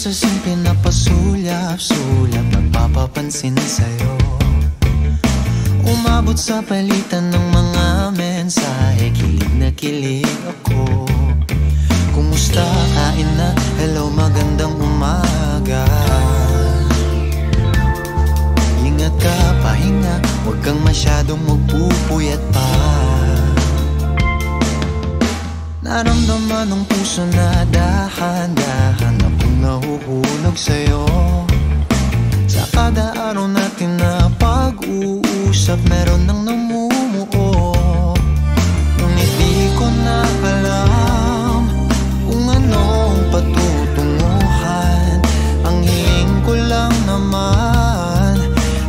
sa simple na pasulyap-sulyap, nagpapapansin sa'yo. Umabot sa palitan ng mga mensahe, kilig na kilig ako. Kumusta, kain na, hello, magandang umaga. Ingat ka, pahinga, huwag kang masyadong magpupuyat pa. Naramdaman ng puso na dahan-dahan akong nahuhulog sa'yo. Sa kada araw natin na pag-uusap, meron nang namumuo. Ngunit di ko na alam kung anong patutunguhan. Ang hiling ko lang naman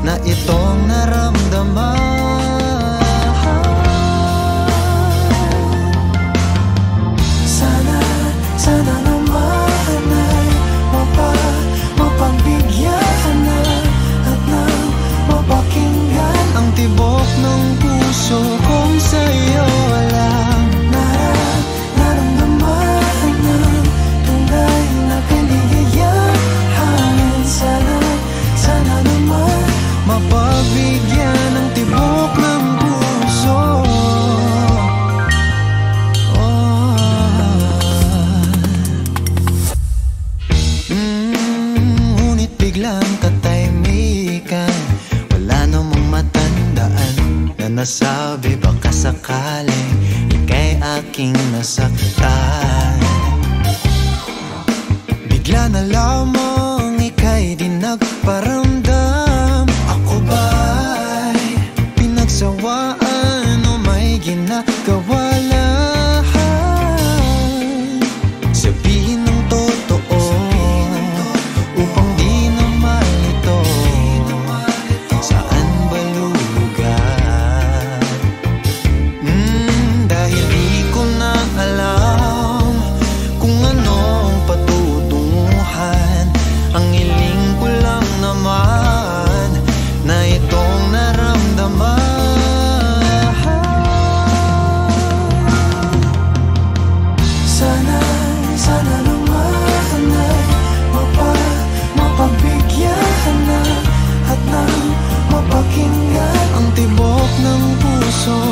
na itong naramdaman. Sana naman ay mapagbigyan na at nang mapakinggan ang tibok ng puso kong sa'yo lang naramdaman ng tunay na kaligayahan. Sana naman mapagbigyan ang tibok ng puso. Ngunit biglang katahimikan, wala namang matandaan na nasabi baka sakaling ika'y aking nasaktan. Bigla na lamang ika'y di nagparamdam. Ako ba'y pinagsawaan o may ginagawa lang? Sabihin ng totoo upang di na malito. Saan ba lulugar? Dahil di ko na alam kung anong patutunguhan. Ang hiling ko lang naman na itong naramdaman. Sana naman ay mapagbigyan na at nang mapakinggan ang tibok ng puso